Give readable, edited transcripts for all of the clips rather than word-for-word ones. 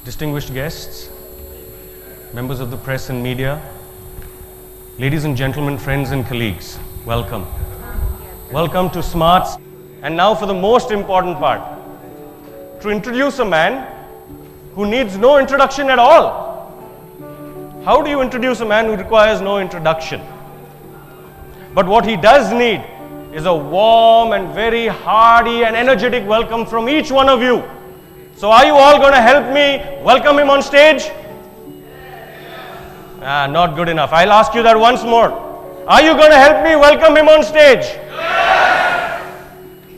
distinguished guests, members of the press and media, ladies and gentlemen, friends and colleagues, welcome. Welcome to Smarts. And now for the most important part, to introduce a man who needs no introduction at all. How do you introduce a man who requires no introduction? But what he does need is a warm and very hearty and energetic welcome from each one of you. So are you all going to help me welcome him on stage? Not good enough. I'll ask you that once more. Are you going to help me welcome him on stage?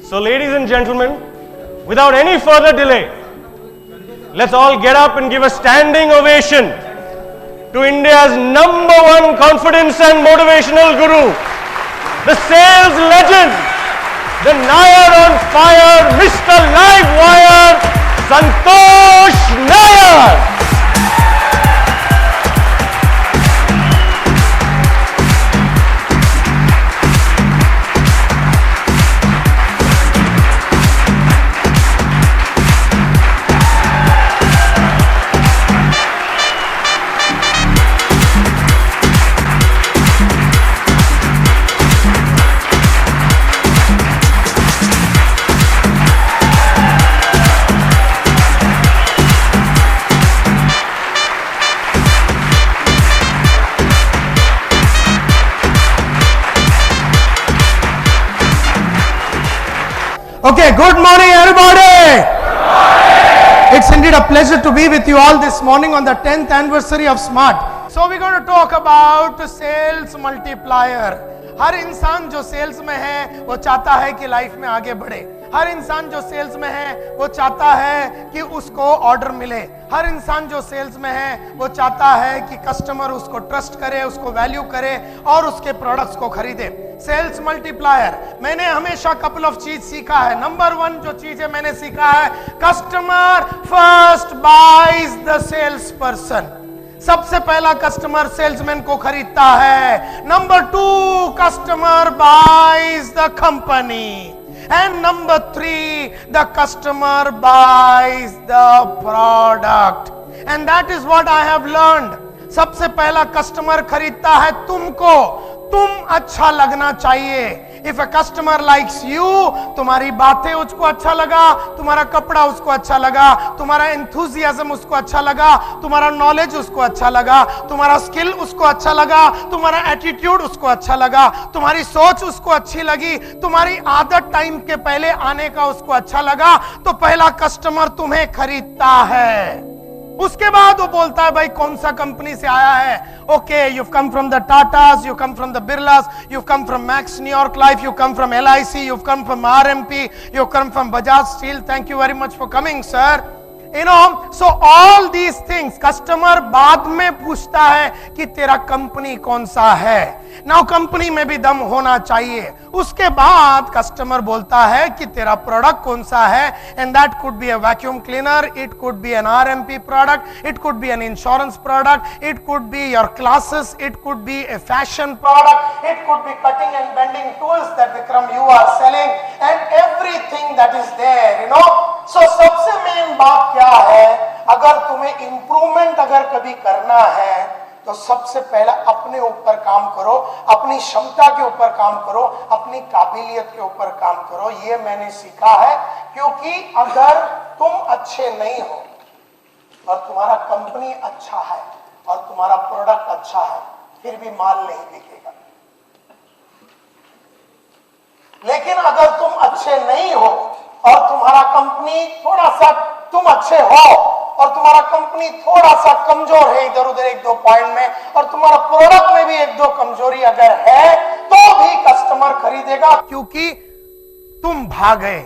So ladies and gentlemen, without any further delay, let's all get up and give a standing ovation to India's #1 confidence and motivational guru, the sales legend, the Nair on fire, Mr. Livewire, Santosh Nair. Okay, good morning everybody. It's indeed a pleasure to be with you all this morning on the 10th anniversary of Smart. So we're going to talk about sales multiplier. हर इंसान जो sales में है वो चाहता है कि life में आगे बढ़े. हर इंसान जो सेल्स में है वो चाहता है कि उसको ऑर्डर मिले. हर इंसान जो सेल्स में है वो चाहता है कि कस्टमर उसको ट्रस्ट करे, उसको वैल्यू करे और उसके प्रोडक्ट्स को खरीदे. सेल्स मल्टीप्लायर, मैंने हमेशा कपल ऑफ चीज सीखा है. नंबर 1 जो चीज है मैंने सीखा है, customer first buys the sales person. सबसे पहला कस्टमर सेल्समैन को खरीदता है. Number 2, customer buys the company. And number 3, the customer buys the product. And that is what I have learned. सबसे पहला कस्टमर खरीदता है तुमको. तुम अच्छा लगना चाहिए. If a customer likes you, तुम्हारी बातें उसको अच्छा लगा, तुम्हारा कपड़ा उसको अच्छा लगा, तुम्हारा enthusiasm उसको अच्छा लगा, तुम्हारा knowledge उसको अच्छा लगा, तुम्हारा skill उसको अच्छा लगा, तुम्हारा attitude उसको अच्छा लगा, तुम्हारी सोच उसको अच्छी लगी, तुम्हारी आदत टाइम के पहले आने का उसको अच्छा लगा, तो पहला कस्टमर तुम्हें खरीदता है. उसके बाद वो बोलता है भाई कौन सा कंपनी से आया है. Okay, you come from the Tatas, you come from the Birlas, you come from Max New York life, you come from LIC, you come from RMP, you come from Bajaj steel. Thank you very much for coming sir. You know, so all these things customer बाद में पूछता है कि तेरा company कौन सा है. Now company में भी दम होना चाहिए. उसके बाद कस्टमर बोलता है कि तेरा प्रोडक्ट कौन सा है. And that could be a vacuum cleaner, it could be an RMP product, it could be an insurance product, it could be your classes, it could be a fashion product, it could be cutting and bending tools that Vikram you are selling and everything that is there. You know, so सबसे main बात क्या है, अगर तुम्हें improvement अगर कभी करना है तो सबसे पहले अपने ऊपर काम करो, अपनी क्षमता के ऊपर काम करो, अपनी काबिलियत के ऊपर काम करो. ये मैंने सीखा है, क्योंकि अगर तुम अच्छे नहीं हो और तुम्हारा कंपनी अच्छा है और तुम्हारा प्रोडक्ट अच्छा है, फिर भी माल नहीं बिकेगा. लेकिन अगर तुम अच्छे नहीं हो और तुम्हारा कंपनी थोड़ा सा, तुम अच्छे हो और तुम्हारा कंपनी थोड़ा सा कमजोर है इधर उधर 1-2 पॉइंट में, और तुम्हारा प्रोडक्ट में भी 1-2 कमजोरी अगर है, तो भी कस्टमर खरीदेगा, क्योंकि तुम भागे.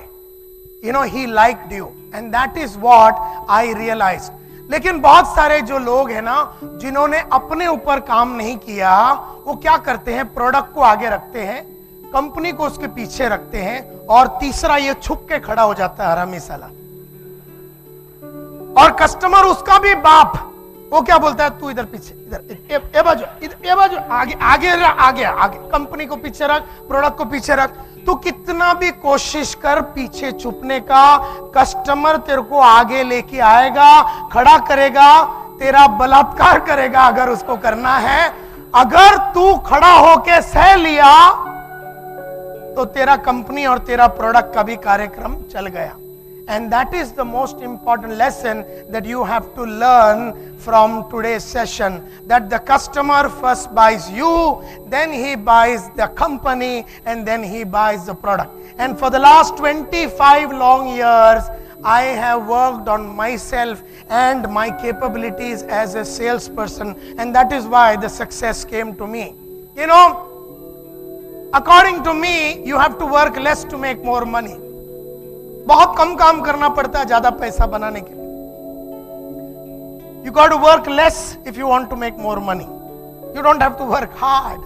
You know, he liked you and that is what I realised. लेकिन बहुत सारे जो लोग हैं ना, जिन्होंने अपने ऊपर काम नहीं किया, वो क्या करते हैं, प्रोडक्ट को आगे रखते हैं, कंपनी को उसके पीछे रखते हैं, और तीसरा ये छुप के खड़ा हो जाता है हरामी साला. और कस्टमर उसका भी बाप, वो क्या बोलता है, तू इधर पीछे, इधर ये बाजू, आगे आगे आगे आगे, कंपनी को पीछे रख, प्रोडक्ट को पीछे रख. तू कितना भी कोशिश कर पीछे छुपने का, कस्टमर तेरे को आगे लेके आएगा, खड़ा करेगा, तेरा बलात्कार करेगा अगर उसको करना है। अगर तू खड़ा होके सह लिया तो तेरा कंपनी और तेरा प्रोडक्ट का भी कार्यक्रम चल गया। And that is the most important lesson that you have to learn from today's session, that the customer first buys you, then he buys the company, and then he buys the product. And for the last 25 long years, I have worked on myself and my capabilities as a salesperson, and that is why the success came to me. You know, according to me, you have to work less to make more money. बहुत कम काम करना पड़ता है ज्यादा पैसा बनाने के लिए. You got to work less if you want to make more money. You don't have to work hard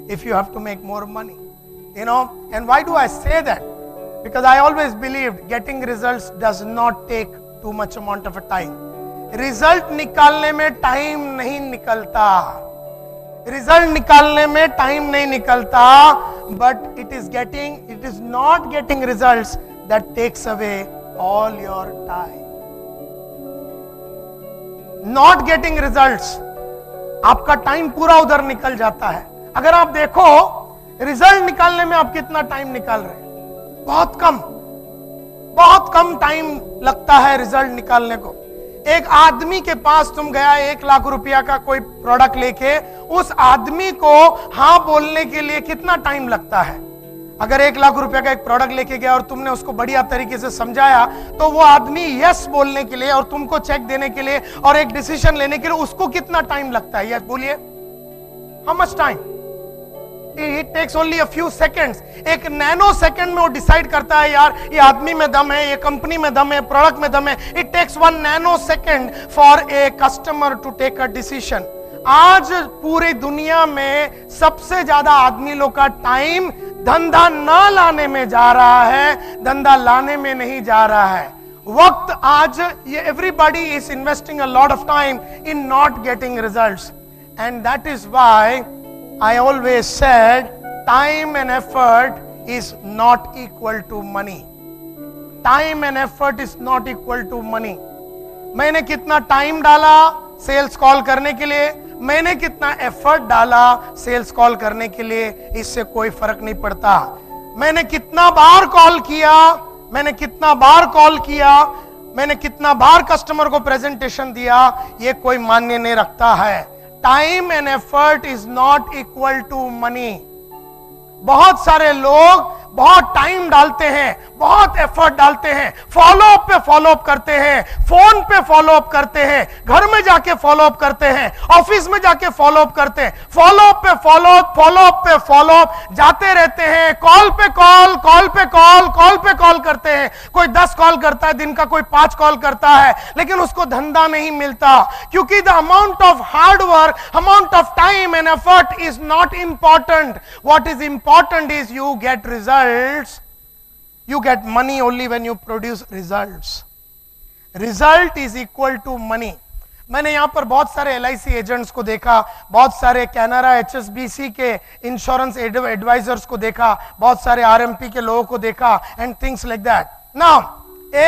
if you have to make more money. You know, and why do I say that? Because I always believed getting results does not take too much amount of a time. Result निकालने में time नहीं निकलता. Result निकालने में time नहीं निकलता, but it is not getting results that takes away all your time. Not getting results, आपका time पूरा उधर निकल जाता है. अगर आप देखो रिजल्ट निकालने में आप कितना टाइम निकाल रहे हैं, बहुत कम टाइम लगता है रिजल्ट निकालने को. एक आदमी के पास तुम गया 1 लाख रुपया का कोई प्रोडक्ट लेके, उस आदमी को हाँ बोलने के लिए कितना टाइम लगता है? अगर 1 लाख रुपया का एक प्रोडक्ट लेके गया और तुमने उसको बढ़िया तरीके से समझाया, तो वो आदमी यस बोलने के लिए और तुमको चेक देने के लिए और एक डिसीजन लेने के लिए उसको कितना टाइम लगता है? यस बोलिए, how much time? It takes only a few seconds. एक नैनो सेकंड में वो डिसाइड करता है, यार ये आदमी में दम है, ये कंपनी में दम है, प्रोडक्ट में दम है. It takes 1 nano second for a customer to take a decision. आज पूरी दुनिया में सबसे ज्यादा आदमी लोग का टाइम धंधा ना लाने में जा रहा है, धंधा लाने में नहीं जा रहा है. वक्त आज ये everybody is investing a lot of time in not getting results, and that is why I always said time and effort is not equal to money. Time and effort is not equal to money. मैंने कितना time डाला sales call करने के लिए, मैंने कितना effort डाला sales call करने के लिए, इससे कोई फर्क नहीं पड़ता. मैंने कितना बार कॉल किया, मैंने कितना बार कस्टमर को प्रेजेंटेशन दिया, ये कोई मान्य नहीं रखता है. Time and effort is not equal to money. बहुत सारे लोग बहुत टाइम डालते हैं, बहुत एफर्ट डालते हैं, फॉलो अप पे फॉलो अप करते हैं, फोन पे फॉलो अप करते हैं, घर में जाके फॉलो अप करते हैं, ऑफिस में जाके फॉलो अप करते हैं, फॉलो अप पे फॉलो अप, फॉलो अप पे फॉलो अप जाते रहते हैं, कॉल पे कॉल, कॉल पे कॉल, कॉल पे कॉल करते हैं. कोई 10 कॉल करता है दिन का, कोई 5 कॉल करता है, लेकिन उसको धंधा नहीं मिलता, क्योंकि the amount of hard work, amount of time and effort is not important. What is important is you get result. You get money only when you produce results. Result is equal to money. मैंने यहां पर बहुत सारे LIC agents को देखा, बहुत सारे Canara HSBC के इंश्योरेंस एडवाइजर्स को देखा, बहुत सारे RMP के लोगों को देखा, and things like that. Now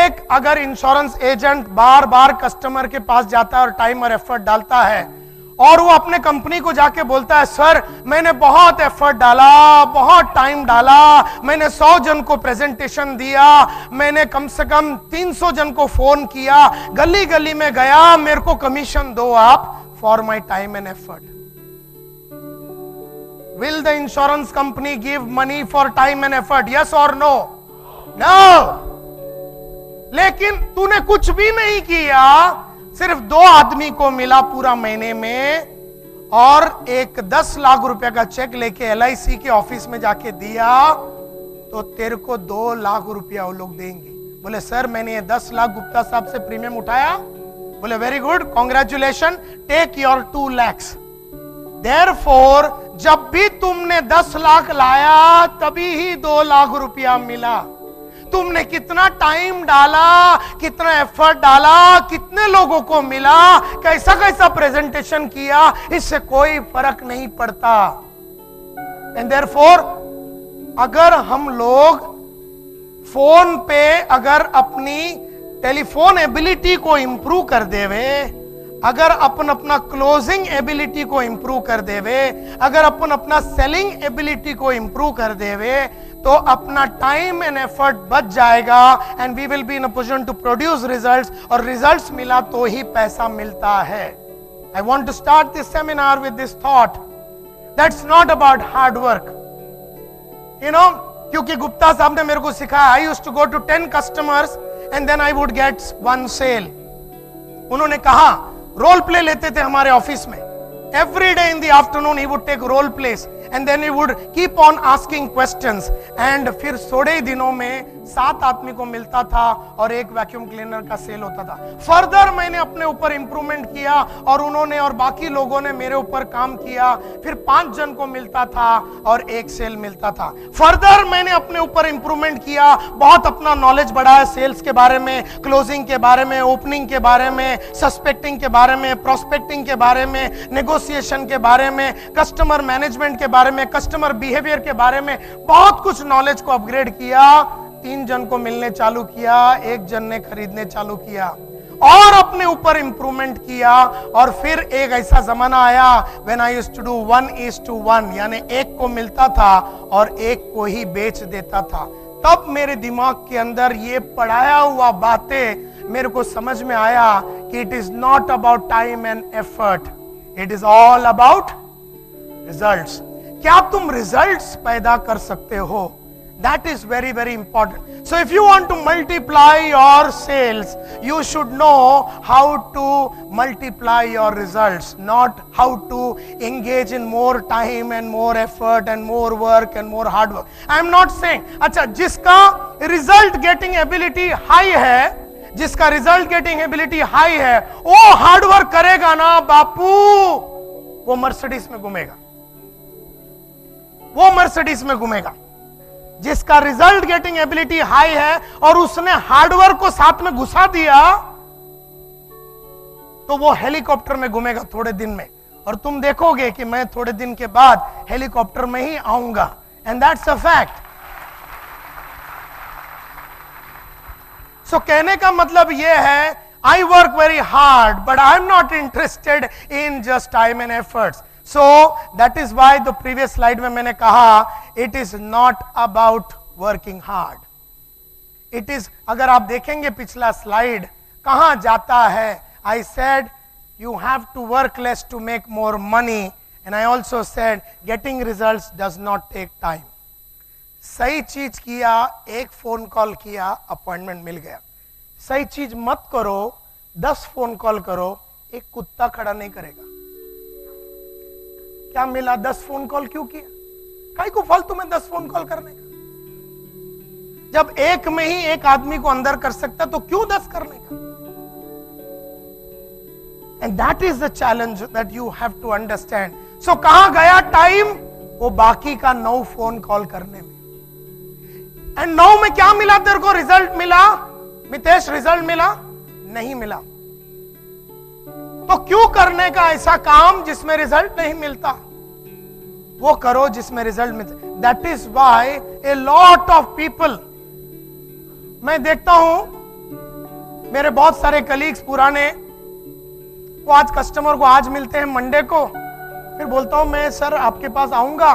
एक अगर इंश्योरेंस एजेंट बार बार कस्टमर के पास जाता है और टाइम और एफर्ट डालता है, और वो अपने कंपनी को जाके बोलता है, सर मैंने बहुत एफर्ट डाला, बहुत टाइम डाला, मैंने 100 जन को प्रेजेंटेशन दिया, मैंने कम से कम 300 जन को फोन किया, गली गली में गया, मेरे को कमीशन दो आप for my time and effort. Will the insurance company give money for time and effort? Yes और नो? नो. लेकिन तूने कुछ भी नहीं किया, सिर्फ 2 आदमी को मिला पूरा महीने में, और एक 10 लाख रुपए का चेक लेके LIC के ऑफिस में जाके दिया, तो तेरे को 2 लाख रुपया वो लोग देंगे. बोले सर मैंने ये 10 लाख गुप्ता साहब से प्रीमियम उठाया. बोले very good, congratulation, take your 2 lakhs. Therefore जब भी तुमने 10 लाख लाया तभी ही 2 लाख रुपया मिला. तुमने कितना टाइम डाला, कितना एफर्ट डाला, कितने लोगों को मिला, कैसा कैसा प्रेजेंटेशन किया, इससे कोई फर्क नहीं पड़ता. एंड देयरफॉर अगर हम लोग फोन पे अगर अपनी टेलीफोन एबिलिटी को इंप्रूव कर देवे, अगर अपन अपना क्लोजिंग एबिलिटी को इंप्रूव कर देवे, अगर अपन अपना सेलिंग एबिलिटी को इंप्रूव कर देवे, तो अपना टाइम एंड एफर्ट बच जाएगा and we will be in a position to produce results, और रिजल्ट्स मिला तो ही पैसा मिलता है। I want to start this seminar with this thought, that's not about hard work, you know, क्योंकि गुप्ता साहब ने मेरे को सिखाया, I used to go to 10 customers and then I would get 1 sale. उन्होंने कहा रोल प्ले लेते थे हमारे ऑफिस में, every day in the afternoon he would take role plays and then he would keep on asking questions, and फिर 16 दिनों में 7 आदमी को मिलता था और 1 वैक्यूम क्लीनर का सेल होता था। फर्दर मैंने अपने ऊपर इंप्रूवमेंट किया और उन्होंने और बाकी लोगों ने मेरे ऊपर काम किया, फिर 5 जन को मिलता था और 1 सेल मिलता था। फर्दर मैंने अपने ऊपर इंप्रूवमेंट किया, बहुत अपना नॉलेज बढ़ाया सेल्स के बारे में, क्लोजिंग के बारे में, ओपनिंग के बारे में, सस्पेक्टिंग के बारे में, प्रोस्पेक्टिंग के बारे में, नेगोशिएशन के बारे में, कस्टमर मैनेजमेंट के बारे में, कस्टमर बिहेवियर के बारे में, बहुत कुछ नॉलेज को अपग्रेड किया। 3 जन को मिलने चालू किया, 1 जन ने खरीदने चालू किया और अपने ऊपर इंप्रूवमेंट किया। और फिर एक ऐसा जमाना आया when I used to do 1:1, यानी 1 को मिलता था और 1 को ही बेच देता था। तब मेरे दिमाग के अंदर ये पढ़ाया हुआ बातें मेरे को समझ में आया कि it is not about time and effort, it is all about results. क्या तुम रिजल्ट्स पैदा कर सकते हो? That is very, very important. So if you want to multiply your sales, you should know how to multiply your results, not how to engage in more time and more effort and more work and more hard work. I am not saying, अच्छा जिसका result getting ability high है, जिसका result getting ability high है, वो hard work करेगा ना बापू, वो Mercedes में घूमेगा, वो मर्सिडीज में घूमेगा। जिसका रिजल्ट गेटिंग एबिलिटी हाई है और उसने हार्डवर्क को साथ में घुसा दिया, तो वो हेलीकॉप्टर में घूमेगा थोड़े दिन में, और तुम देखोगे कि मैं थोड़े दिन के बाद हेलीकॉप्टर में ही आऊंगा, एंड दैट्स अ फैक्ट। सो कहने का मतलब यह है, I work very hard but I am not interested in just time and efforts. So that is why the previous slide में मैंने कहा it is not about working hard. It is, अगर आप देखेंगे पिछला स्लाइड कहां जाता है, I said you have to work less to make more money, and I also said getting results does not take time. सही चीज किया, एक फोन कॉल किया, अपॉइंटमेंट मिल गया। सही चीज मत करो, 10 फोन कॉल करो, एक कुत्ता खड़ा नहीं करेगा। क्या मिला? 10 फोन कॉल क्यों किया? काहे को फालतू में 10 फोन कॉल करने का? जब एक में ही एक आदमी को अंदर कर सकता तो क्यों 10 करने का? And that is the challenge that you have to understand. So कहां गया टाइम? वो बाकी का 9 फोन कॉल करने में। एंड 9 में क्या मिला तेरे को? रिजल्ट मिला? मितेश रिजल्ट मिला? नहीं मिला। तो क्यों करने का ऐसा काम जिसमें रिजल्ट नहीं मिलता? वो करो जिसमें रिजल्ट मिलता। That is why a lot of people, मैं देखता हूं मेरे बहुत सारे कलीग्स पुराने, वो आज कस्टमर को आज मिलते हैं मंडे को, फिर बोलता हूं मैं सर आपके पास आऊंगा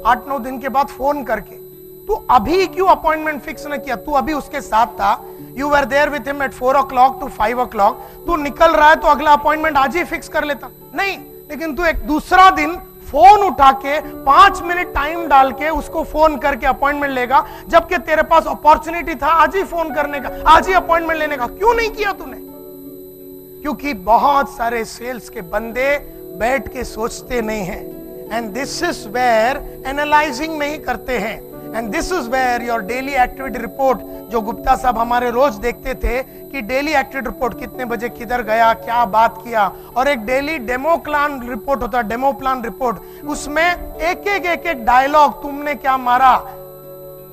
8-9 दिन के बाद फोन करके। तू अभी क्यों अपॉइंटमेंट फिक्स न किया? तू अभी उसके साथ था, you were there with him at 4 o'clock to 5 o'clock। तू निकल रहा है तो अगला अपॉइंटमेंट आज ही फिक्स कर लेता। नहीं, लेकिन तू एक दूसरा दिन फोन उठा के 5 मिनट टाइम डाल के उसको फोन करके अपॉइंटमेंट लेगा, जबकि तेरे पास अपॉर्चुनिटी था आज ही फोन करने का, आज ही अपॉइंटमेंट लेने का। क्यों नहीं किया तूने? क्योंकि बहुत सारे सेल्स के बंदे बैठ के सोचते नहीं हैं, and this is where analysing नहीं करते हैं, and this is where your daily activity report, जो गुप्ता साहब हमारे रोज देखते थे कि डेली एक्टिविटी रिपोर्ट कितने बजे किधर गया, क्या बात किया, और एक डेली डेमो प्लान रिपोर्ट होता है, डेमो प्लान रिपोर्ट। उसमें एक एक डायलॉग, तुमने क्या मारा,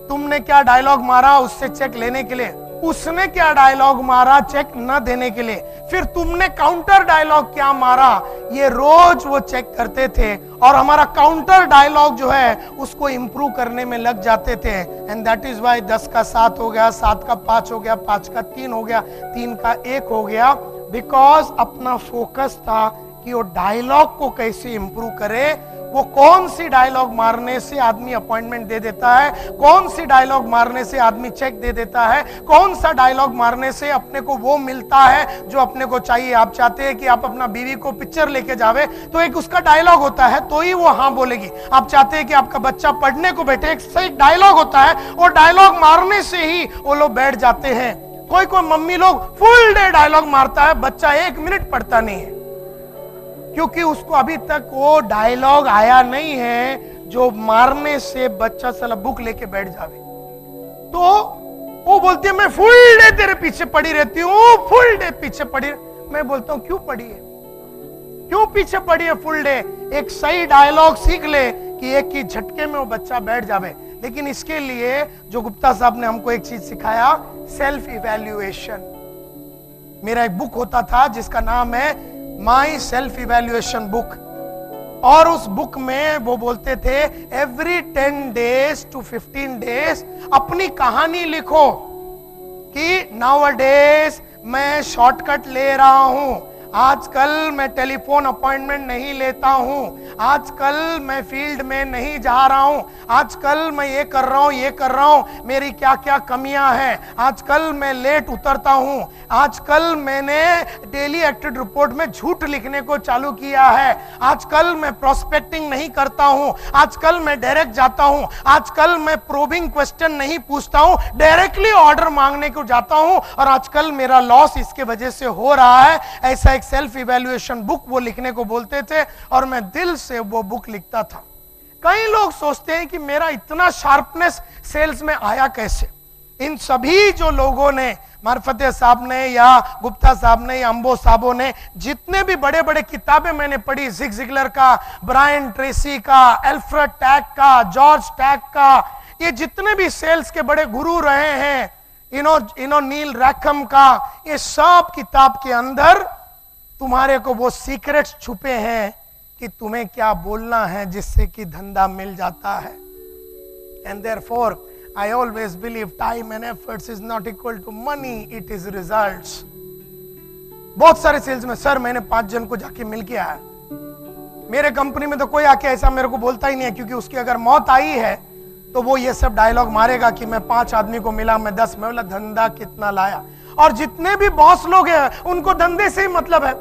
तुमने क्या डायलॉग मारा, उससे चेक लेने के लिए। उसने क्या डायलॉग मारा चेक न देने के लिए, फिर तुमने काउंटर डायलॉग क्या मारा, ये रोज वो चेक करते थे और हमारा काउंटर डायलॉग जो है उसको इंप्रूव करने में लग जाते थे। एंड दैट इज वाई 10 का 7 हो गया, 7 का 5 हो गया, 5 का 3 हो गया, 3 का 1 हो गया, बिकॉज अपना फोकस था कि वो डायलॉग को कैसे इंप्रूव करे। वो कौन सी डायलॉग मारने से आदमी अपॉइंटमेंट दे देता है, कौन सी डायलॉग मारने से आदमी चेक दे देता है, कौन सा डायलॉग मारने से अपने को वो मिलता है जो अपने को चाहिए। आप चाहते हैं कि आप अपना बीवी को पिक्चर लेके जावे तो एक उसका डायलॉग होता है तो ही वो हाँ बोलेगी। आप चाहते हैं कि आपका बच्चा पढ़ने को बैठे, एक सही डायलॉग होता है, वो डायलॉग मारने से ही वो लोग बैठ जाते हैं। कोई कोई मम्मी लोग फुल डे डायलॉग मारता है, बच्चा 1 मिनट पढ़ता नहीं है, क्योंकि उसको अभी तक वो डायलॉग आया नहीं है जो मारने से बच्चा साला बुक लेके बैठ जावे। तो वो बोलती है मैं फुल डे तेरे पीछे पड़ी रहती हूँ, फुल डे पीछे पड़ी। मैं बोलता हूँ क्यों पड़ी है, क्यों पीछे पड़ी है फुल डे? एक सही डायलॉग सीख ले कि एक ही झटके में वो बच्चा बैठ जावे। लेकिन इसके लिए जो गुप्ता साहब ने हमको एक चीज सिखाया, सेल्फ इवैल्यूएशन। मेरा एक बुक होता था जिसका नाम है माई सेल्फ इवैल्यूएशन बुक, और उस बुक में वो बोलते थे एवरी 10 days to 15 days अपनी कहानी लिखो कि नाउअडेज मैं शॉर्टकट ले रहा हूं, आजकल मैं टेलीफोन अपॉइंटमेंट नहीं लेता हूं, आजकल मैं फील्ड में नहीं जा रहा हूं, आजकल मैं ये कर रहा हूं, ये कर रहा हूं, मेरी क्या क्या कमियां हैं, आजकल मैं लेट उतरता हूं, आजकल मैंने डेली एक्टिव रिपोर्ट में झूठ लिखने को चालू किया है, आजकल मैं प्रोस्पेक्टिंग नहीं करता हूं, आजकल मैं डायरेक्ट जाता हूं, आजकल मैं प्रोबिंग क्वेश्चन नहीं पूछता हूं, डायरेक्टली ऑर्डर मांगने को जाता हूं, और आजकल मेरा लॉस इसके वजह से हो रहा है। ऐसा सेल्फ इवैल्यूएशन बुक वो लिखने को बोलते थे और मैं दिल से वो बुक लिखता था। कई लोग सोचते हैं कि मेरा इतना शार्पनेस सेल्स में आया कैसे। इन सभी जो लोगों ने, मार्फते साहब ने या गुप्ता साहब ने या अंबो साहबों ने, जितने भी बड़े बड़े किताबें मैंने पढ़ी, जिग जिगलर का, ब्रायन ट्रेसी का, एल्फ्रेड टैग का, जॉर्ज टैग का, ये जितने भी सेल्स के बड़े गुरु रहे हैं, नील रैकम का, ये सब किताब के अंदर तुम्हारे को वो सीक्रेट्स छुपे हैं कि तुम्हें क्या बोलना है जिससे कि धंधा मिल जाता है। And therefore I always believe time and efforts is not equal to money, it is results. बहुत सारे सेल्स में सर मैंने 5 जन को जाके मिल के आया, मेरे कंपनी में तो कोई आके ऐसा मेरे को बोलता ही नहीं है, क्योंकि उसकी अगर मौत आई है तो वो ये सब डायलॉग मारेगा कि मैं 5 आदमी को मिला, मैं 10 में, बोला धंधा कितना लाया। और जितने भी बॉस लोग हैं उनको धंधे से ही मतलब है।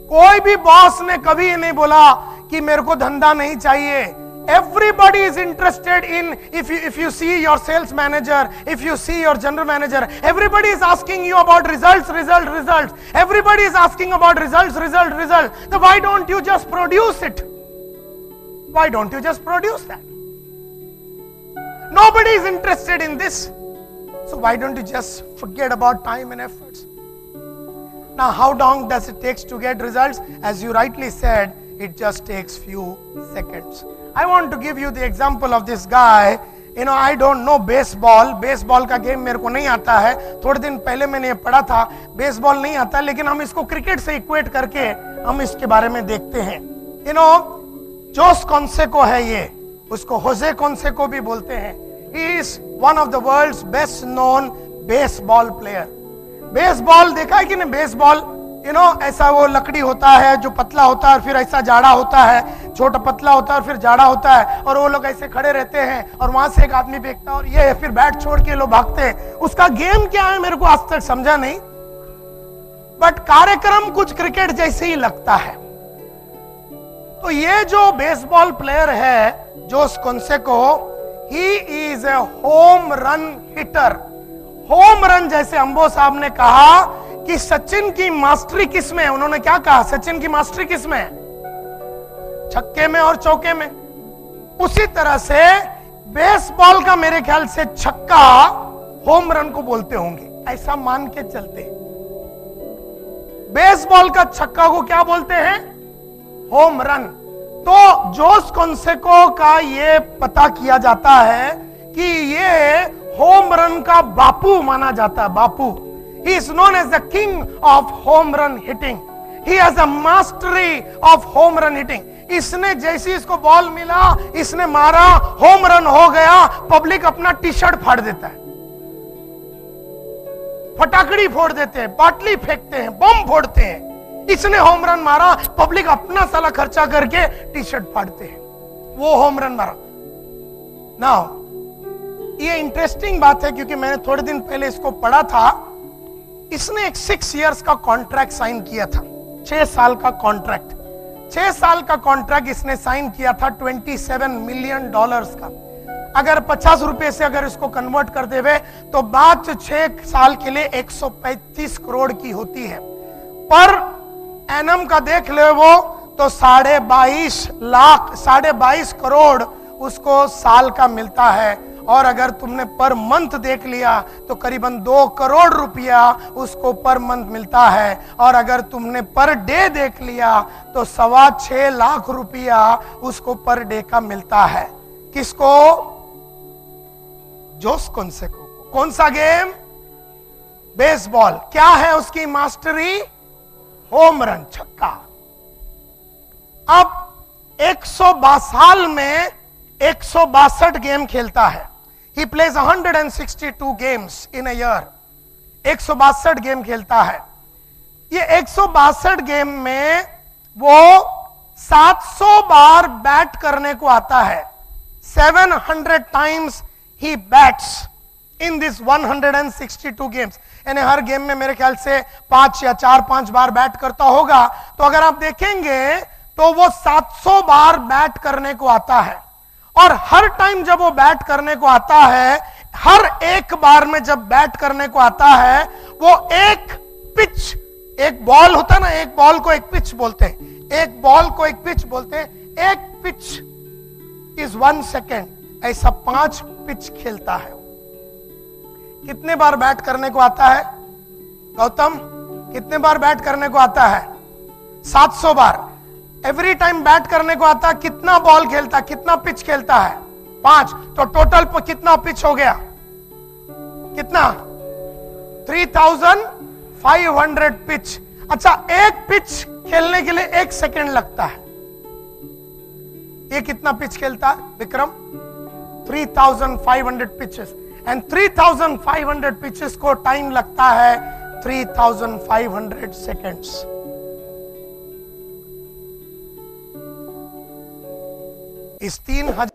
कोई भी बॉस ने कभी नहीं बोला कि मेरे को धंधा नहीं चाहिए। Everybody is interested in, if you see your sales manager, if you see your general manager, everybody is asking you about results. Everybody is asking about results. So why don't you just produce it? Why don't you just produce that? Nobody is interested in this. So why don't you just forget about time and efforts? Now, how long does it take to get results? As you rightly said, it just takes few seconds. I want to give you the example of this guy. I don't know baseball. Baseball का game मेरे को नहीं आता है. थोड़े दिन पहले मैंने ये पढ़ा था. बेसबॉल नहीं आता, लेकिन हम इसको क्रिकेट से इक्वेट करके हम इसके बारे में देखते हैं. जोस कॉन्सेको है ये, उसको होजे कॉन्सेको भी बोलते हैं. He is one of the world's best known baseball player. Baseball देखा है कि नहीं? बेसबॉल ऐसा वो लकड़ी होता है जो पतला होता है और फिर ऐसा जाड़ा होता है, छोटा पतला होता है और फिर जाड़ा होता है, और वो लोग ऐसे खड़े रहते हैं और वहां से एक आदमी फेंकता है और ये फिर बैट छोड़ के लोग भागते हैं. उसका गेम क्या है मेरे को आज तक समझा नहीं, बट कार्यक्रम कुछ क्रिकेट जैसे ही लगता है. तो ये जो बेसबॉल प्लेयर है Jose Canseco, he is a home run hitter. Home run, जैसे अंबो साहब ने कहा कि सचिन की मास्टरी किस में है, उन्होंने क्या कहा, सचिन की मास्टरी किस में है? छक्के में और चौके में. उसी तरह से बेसबॉल का मेरे ख्याल से छक्का होम रन को बोलते होंगे, ऐसा मान के चलते. बेसबॉल का छक्का को क्या बोलते हैं? Home run. तो जोस कॉन्सेको का ये पता किया जाता है कि ये होम रन का बापू माना जाता है, बापू। He is known as the king of home run hitting. He has a mastery of home run hitting. इसने जैसे इसको बॉल मिला, इसने मारा, होम रन हो गया, पब्लिक अपना टी शर्ट फाड़ देता है, फटाकड़ी फोड़ देते हैं, बाटली फेंकते हैं, बम फोड़ते हैं। इसने होम रन मारा, पब्लिक अपना साला खर्चा करके टी शर्ट फाड़ते हैं, वो होम रन मारा। नाउ ये इंटरेस्टिंग बात है क्योंकि मैंने थोड़े दिन पहले इसको पढ़ा था। इसने एक 6 इयर्स का कॉन्ट्रैक्ट साइन किया था, 6 साल का कॉन्ट्रैक्ट। 6 साल का कॉन्ट्रैक्ट इसने साइन किया था $27 मिलियन का। अगर 50 रुपए से अगर इसको कन्वर्ट कर देवे तो बात 6 साल के लिए 135 करोड़ की होती है। पर एनम का देख ले वो तो 22.5 करोड़ उसको साल का मिलता है। और अगर तुमने पर मंथ देख लिया तो करीबन 2 करोड़ रुपया उसको पर मंथ मिलता है। और अगर तुमने पर डे देख लिया तो 6.25 लाख रुपया उसको पर डे का मिलता है। किसको? जोस कोंसे को। कौन सा गेम? बेसबॉल। क्या है उसकी मास्टरी? होम रन, छक्का। अब 162 साल में 162 गेम खेलता है। He plays 162 games in a year. 162 game खेलता है। ये 162 गेम में वो 700 बार बैट करने को आता है। 700 times he bats in this 162 games. यानी हर गेम में मेरे ख्याल से 5 या 4-5 बार बैट करता होगा। तो अगर आप देखेंगे तो वो 700 बार बैट करने को आता है। और हर टाइम जब वो बैट करने को आता है, हर एक बार में जब बैट करने को आता है, वो एक पिच, एक बॉल होता है ना, एक बॉल को एक पिच बोलते हैं, एक बॉल को एक पिच बोलते हैं। एक पिच इज 1 सेकेंड, ऐसा 5 पिच खेलता है। कितने बार बैट करने को आता है गौतम? कितने बार बैट करने को आता है? 700 बार। एवरी टाइम बैट करने को आता है। कितना बॉल खेलता है, कितना पिच खेलता है? 5। तो टोटल पर कितना पिच हो गया? कितना? 3500 पिच। अच्छा, एक पिच खेलने के लिए 1 सेकेंड लगता है। ये कितना पिच खेलता है विक्रम? 3500 पिचेस। एंड 3500 पिचेस को टाइम लगता है 3500 सेकेंड्स। इस 3000